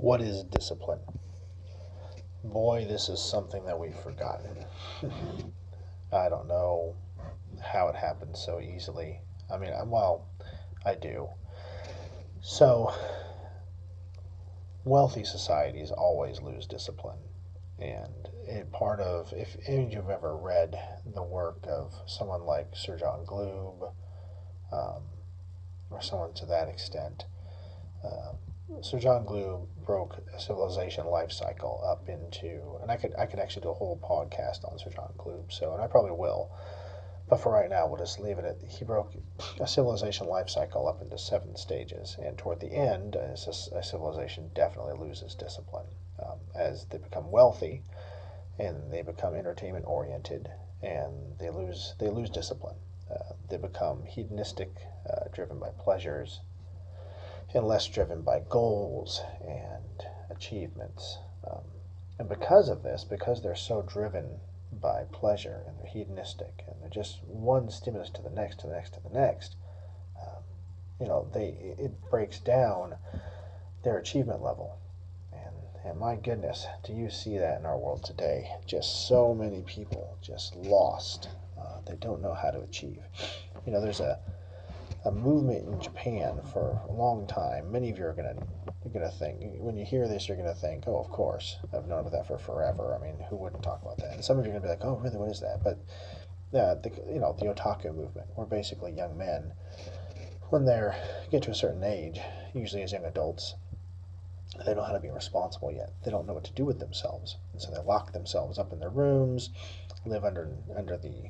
What is discipline? Boy, this is something that we've forgotten. I don't know how it happens so easily. Well, I do. So, wealthy societies always lose discipline. And part of, if any of you have ever read the work of someone like Sir John Gloob, um, or someone to that extent, uh, Sir John Gloob broke a civilization life cycle up into, and I could actually do a whole podcast on Sir John Gloob. So, and I probably will. But for right now, we'll just leave it at he broke a civilization life cycle up into 7 stages, and toward the end, a civilization definitely loses discipline as they become wealthy and they become entertainment oriented, and they lose discipline. They become hedonistic, driven by pleasures, and less driven by goals and achievements. Um, and because of this, because they're so driven by pleasure and they're hedonistic and they're just one stimulus to the next, to the next, to the next, um, it breaks down their achievement level. And my goodness, do you see that in our world today? Just so many people just lost. They don't know how to achieve. There's a movement in Japan for a long time. Many of you are gonna think when you hear this, you're gonna think, oh, of course, I've known about that for forever. I mean, who wouldn't talk about that? And some of you are gonna be like, oh, really, what is that? But the otaku movement, where basically young men, when they get to a certain age, usually as young adults, they don't know how to be responsible yet. They don't know what to do with themselves, and so they lock themselves up in their rooms, live under the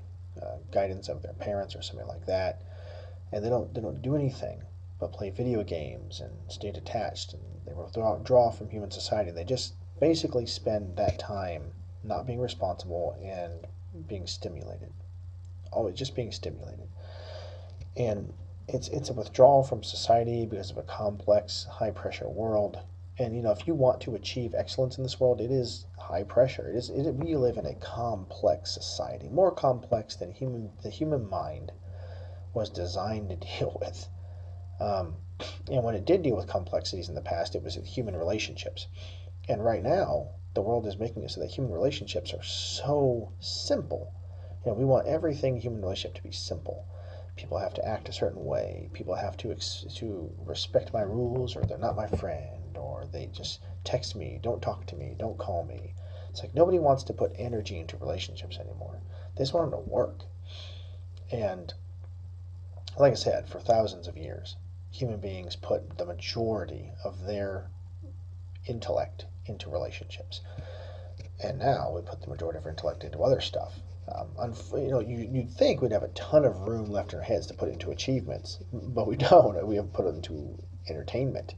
guidance of their parents or something like that, and they don't do anything but play video games and stay detached, and they withdraw from human society. They just basically spend that time not being responsible and being stimulated, always just being stimulated, and it's a withdrawal from society because of a complex, high pressure world. And if you want to achieve excellence in this world, it is high pressure. We live in a complex society, more complex than the human mind was designed to deal with. Um, and when it did deal with complexities in the past, it was human relationships. And right now, the world is making it so that human relationships are so simple. We want everything human relationship to be simple. People have to act a certain way. People have to respect my rules, or they're not my friend, or they just text me, don't talk to me, don't call me. It's like nobody wants to put energy into relationships anymore. They just want them to work. And like I said, for thousands of years, human beings put the majority of their intellect into relationships. And now we put the majority of our intellect into other stuff. You'd think we'd have a ton of room left in our heads to put into achievements, but we don't. We have put it into entertainment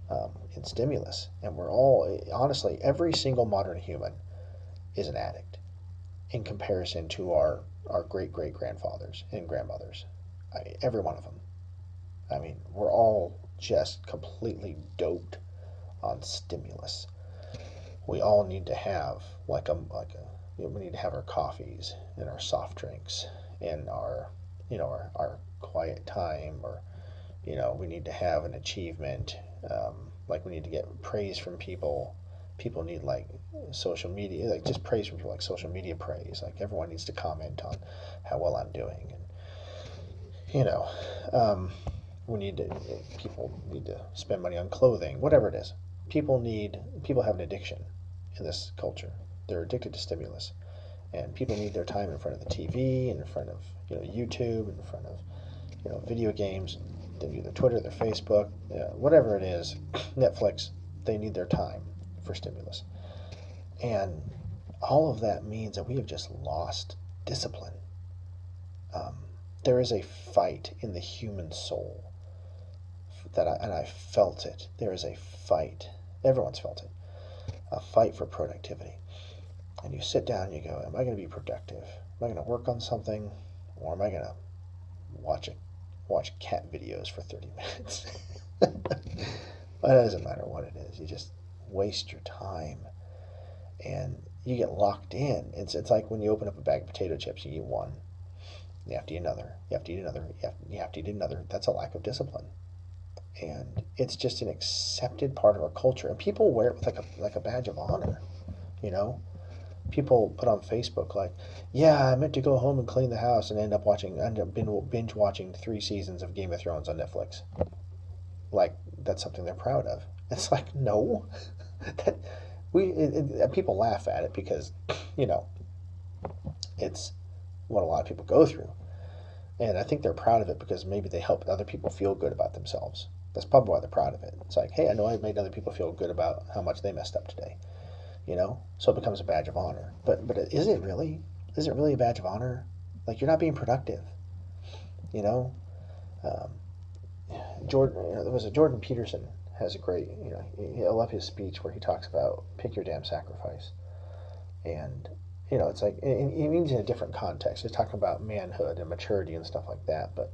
and stimulus. And we're all, honestly, every single modern human is an addict in comparison to our great great grandfathers and grandmothers. Every one of them. We're all just completely doped on stimulus. We all need to have we need to have our coffees and our soft drinks and our quiet time, or we need to have an achievement. Like we need to get praise from people. People need like social media, like just praise from people, like social media praise. Like everyone needs to comment on how well I'm doing, and you know, um, people need to spend money on clothing, whatever it is. People have an addiction in this culture. They're addicted to stimulus, and people need their time in front of the TV, in front of YouTube, in front of video games, their Twitter, their Facebook, whatever it is, Netflix. They need their time for stimulus, and all of that means that we have just lost discipline. Um, there is a fight in the human soul and I felt it. There is a fight. Everyone's felt it. A fight for productivity. And you sit down and you go, am I going to be productive? Am I going to work on something? Or am I going to watch cat videos for 30 minutes? Well, it doesn't matter what it is. You just waste your time. And you get locked in. It's like when you open up a bag of potato chips, you eat one. You have to eat another. You have to eat another. You have to eat another. That's a lack of discipline. and it's just an accepted part of our culture, and people wear it with like a badge of honor, you know. People put on Facebook like, "Yeah, I meant to go home and clean the house," and end up binge watching 3 seasons of Game of Thrones on Netflix. Like that's something they're proud of. It's like no, that people laugh at it because, you know, it's what a lot of people go through, and I think they're proud of it because maybe they help other people feel good about themselves. That's probably why they're proud of it. It's like, hey, I know I made other people feel good about how much they messed up today, you know? So it becomes a badge of honor. But is it really? Is it really a badge of honor? Like you're not being productive, you know? Um, there was a Jordan Peterson has a great, you know, I love his speech where he talks about pick your damn sacrifice, and you know, it's like it means in a different context. He's talking about manhood and maturity and stuff like that, but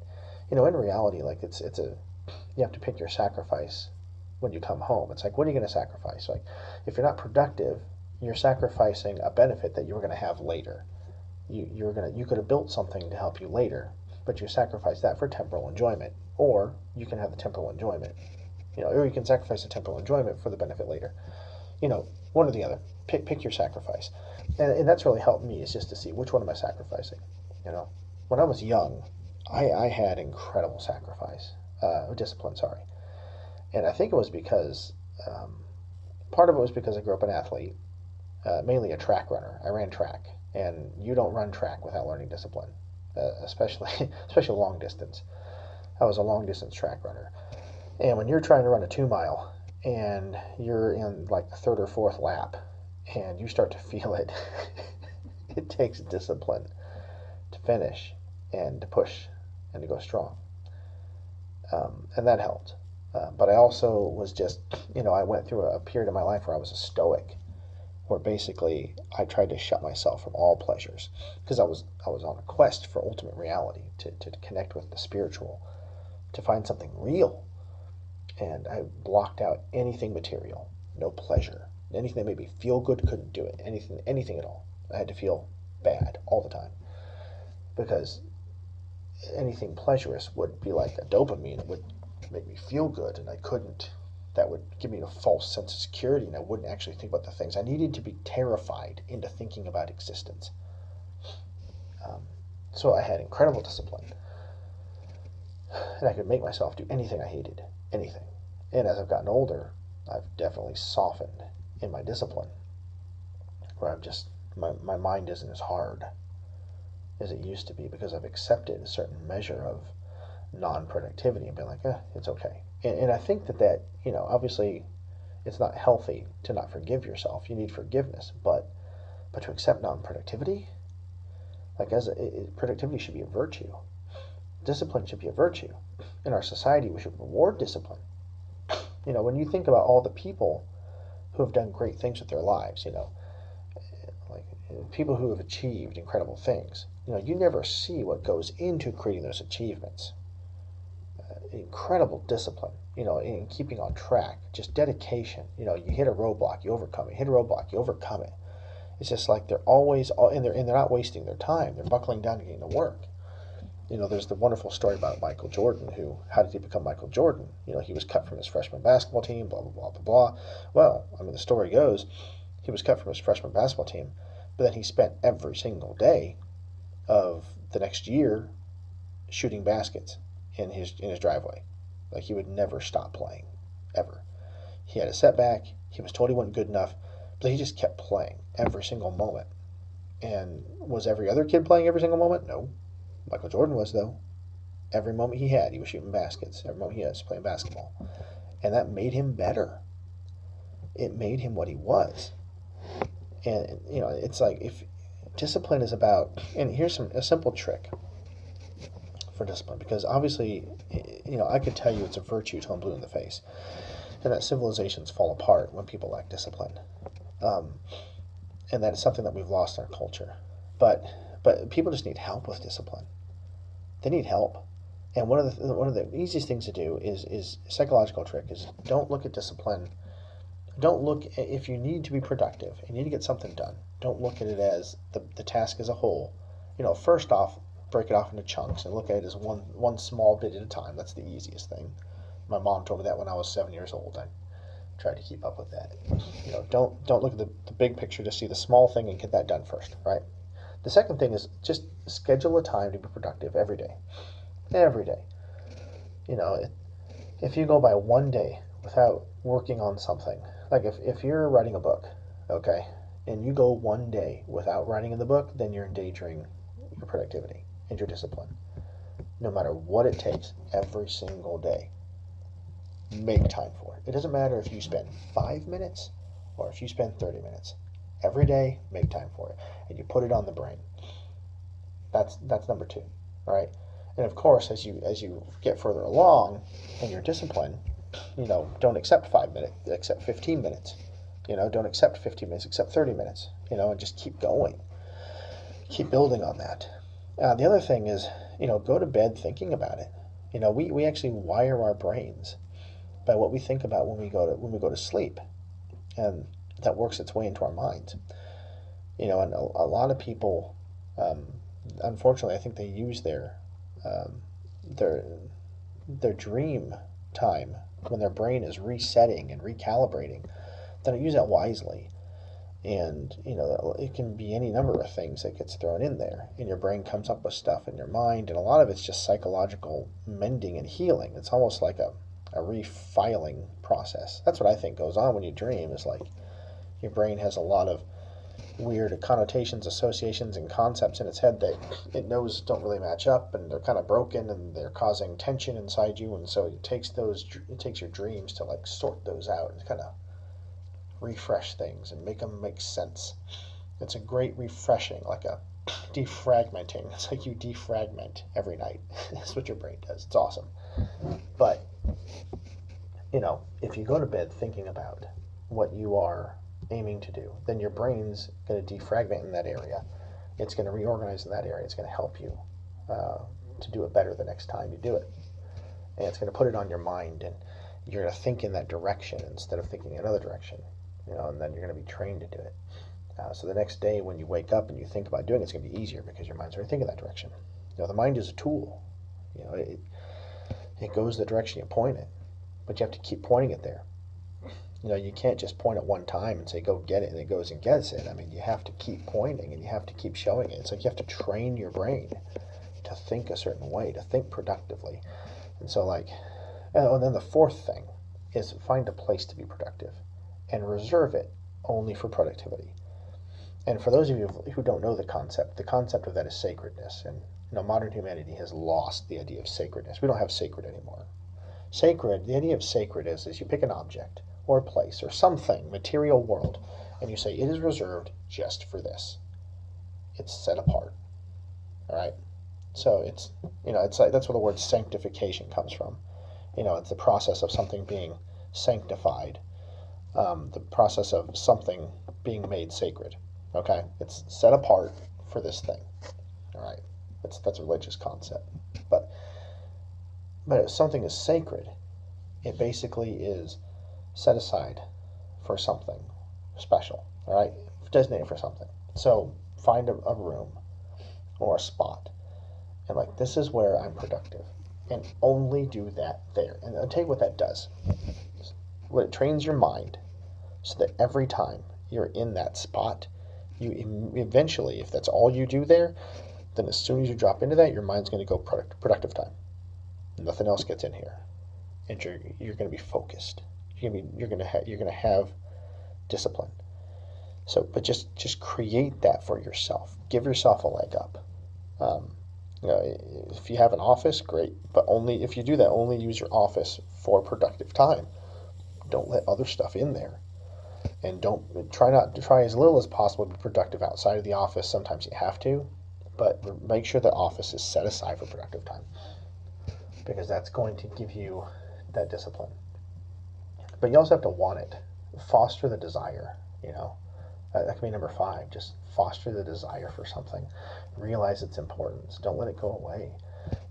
you know, in reality, like it's a you have to pick your sacrifice when you come home. It's like, what are you going to sacrifice? Like, if you're not productive, you're sacrificing a benefit that you were going to have later. You could have built something to help you later, but you sacrifice that for temporal enjoyment, or you can have the temporal enjoyment, you know, or you can sacrifice the temporal enjoyment for the benefit later. You know, one or the other. Pick your sacrifice, and that's really helped me is just to see which one am I sacrificing. You know, when I was young, I had incredible sacrifice, discipline. Sorry, and I think it was because part of it was because I grew up an athlete, mainly a track runner. I ran track, and you don't run track without learning discipline, especially especially long distance. I was a long distance track runner, and when you're trying to run a 2 mile and you're in like the third or fourth lap, and you start to feel it, it takes discipline to finish and to push and to go strong, and that helped. But I also was just, you know, I went through a period of my life where I was a stoic, where basically I tried to shut myself from all pleasures because I was on a quest for ultimate reality, to connect with the spiritual, to find something real, and I blocked out anything material, no pleasure, anything that made me feel good. Couldn't do it. Anything at all. I had to feel bad all the time because anything pleasurous would be like a dopamine. It would make me feel good, and I couldn't. That would give me a false sense of security, and I wouldn't actually think about the things. I needed to be terrified into thinking about existence. So I had incredible discipline, and I could make myself do anything I hated, anything. And as I've gotten older, I've definitely softened in my discipline, where my mind isn't as hard as it used to be because I've accepted a certain measure of non-productivity and been like, it's okay. And I think that, you know, obviously it's not healthy to not forgive yourself. You need forgiveness, but to accept non-productivity, like productivity should be a virtue. Discipline should be a virtue. In our society, we should reward discipline. You know, when you think about all the people who have done great things with their lives, you know, like people who have achieved incredible things, you know, you never see what goes into creating those achievements. Incredible discipline, you know, in keeping on track, just dedication. You know, you hit a roadblock, you overcome it. Hit a roadblock, you overcome it. It's just like they're always, and they're not wasting their time. They're buckling down and getting to work. You know, there's the wonderful story about Michael Jordan, how did he become Michael Jordan? You know, he was cut from his freshman basketball team, blah, blah, blah, blah, blah. Well, I mean, the story goes, he was cut from his freshman basketball team, but then he spent every single day of the next year shooting baskets in his driveway. Like, he would never stop playing, ever. He had a setback, he was told he wasn't good enough, but he just kept playing every single moment. And was every other kid playing every single moment? No. Michael Jordan was, though. Every moment he had, he was shooting baskets. Every moment he was playing basketball. And that made him better. It made him what he was. And, you know, it's like, if discipline is about, and here's a simple trick for discipline, because obviously, you know, I could tell you it's a virtue till I'm blue in the face, and that civilizations fall apart when people lack discipline. And that is something that we've lost in our culture. But people just need help with discipline. They need help. And one of the easiest things to do is psychological trick is don't look at discipline. Don't look, if you need to be productive, you need to get something done. Don't look at it as the task as a whole. You know, first off, break it off into chunks and look at it as one small bit at a time. That's the easiest thing. My mom told me that when I was 7 years old. I tried to keep up with that. Don't look at the big picture. Just see the small thing and get that done first, right? The second thing is just schedule a time to be productive every day. Every day. You know, if you go by one day without working on something, like if you're writing a book, okay, and you go one day without writing in the book, then you're endangering your productivity and your discipline. No matter what it takes, every single day, make time for it. It doesn't matter if you spend 5 minutes or if you spend 30 minutes. Every day, make time for it, and you put it on the brain. That's number two, all right? And of course, as you get further along in your discipline, don't accept 5 minutes, accept 15 minutes. Don't accept 15 minutes, accept 30 minutes. And just keep going, keep building on that. The other thing is, go to bed thinking about it. We actually wire our brains by what we think about when we go to sleep, and that works its way into our minds. And a lot of people, unfortunately, I think they use their dream time when their brain is resetting and recalibrating. They don't use that wisely, and it can be any number of things that gets thrown in there, and your brain comes up with stuff in your mind, and a lot of it's just psychological mending and healing. It's almost like a refiling process. That's what I think goes on when you dream. Is like your brain has a lot of weird connotations, associations, and concepts in its head that it knows don't really match up, and they're kind of broken, and they're causing tension inside you. And so it takes your dreams to like sort those out and kind of refresh things and make them make sense. It's a great refreshing, like a defragmenting. It's like you defragment every night. That's what your brain does. It's awesome. But if you go to bed thinking about what you are aiming to do, then your brain's going to defragment in that area. It's going to reorganize in that area. It's going to help you to do it better the next time you do it. And it's going to put it on your mind, and you're going to think in that direction instead of thinking in another direction. And then you're going to be trained to do it. So the next day when you wake up and you think about doing it, it's going to be easier because your mind's already thinking that direction. The mind is a tool. It goes the direction you point it, but you have to keep pointing it there. You can't just point at one time and say, go get it, and it goes and gets it. I mean, you have to keep pointing, and you have to keep showing it. It's like you have to train your brain to think a certain way, to think productively. And so and then the fourth thing is find a place to be productive and reserve it only for productivity. And for those of you who don't know the concept of that is sacredness. And modern humanity has lost the idea of sacredness. We don't have sacred anymore. The idea of sacred is you pick an object or a place or something, material world, and you say it is reserved just for this. It's set apart. All right? So it's like that's where the word sanctification comes from. It's the process of something being sanctified, the process of something being made sacred. Okay? It's set apart for this thing. All right? That's a religious concept. But if something is sacred, it basically is set aside for something special, all right? Designated for something. So find a room or a spot, and this is where I'm productive, and only do that there. And I'll tell you what that does. What it trains your mind so that every time you're in that spot, you eventually, if that's all you do there, then as soon as you drop into that, your mind's going to go productive time. Nothing else gets in here, and you're going to be focused. You're going to have discipline. So, but just create that for yourself. Give yourself a leg up. If you have an office, great, but only if you do that, only use your office for productive time. Don't let other stuff in there, and try as little as possible to be productive outside of the office. Sometimes you have to, but make sure the office is set aside for productive time, because that's going to give you that discipline. But you also have to want it. Foster the desire, That can be number 5. Just foster the desire for something. Realize its importance. Don't let it go away.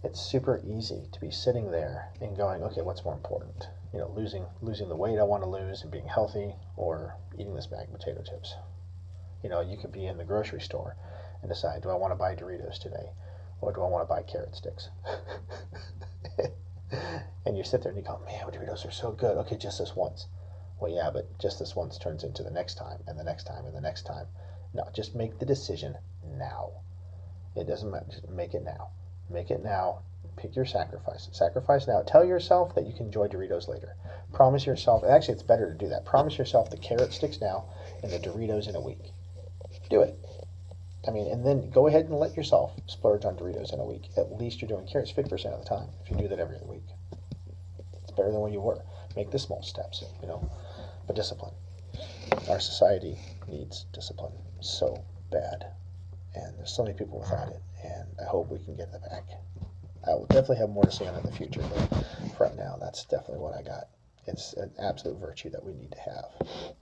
It's super easy to be sitting there and going, okay, what's more important? Losing the weight I want to lose and being healthy, or eating this bag of potato chips. You could be in the grocery store and decide, do I want to buy Doritos today? Or do I want to buy carrot sticks? And you sit there and you go, man, Doritos are so good. Okay, just this once. Well, yeah, but just this once turns into the next time and the next time and the next time. No, just make the decision now. It doesn't matter. Just make it now. Make it now. Pick your sacrifice. Sacrifice now. Tell yourself that you can enjoy Doritos later. Promise yourself, actually, it's better to do that. Promise yourself the carrot sticks now and the Doritos in a week. Do it. I mean, and then go ahead and let yourself splurge on Doritos in a week. At least you're doing carrots 50% of the time if you do that every other week. It's better than what you were. Make the small steps, but discipline. Our society needs discipline so bad, and there's so many people without it, and I hope we can get it back. I will definitely have more to say on it in the future, but for right now, that's definitely what I got. It's an absolute virtue that we need to have.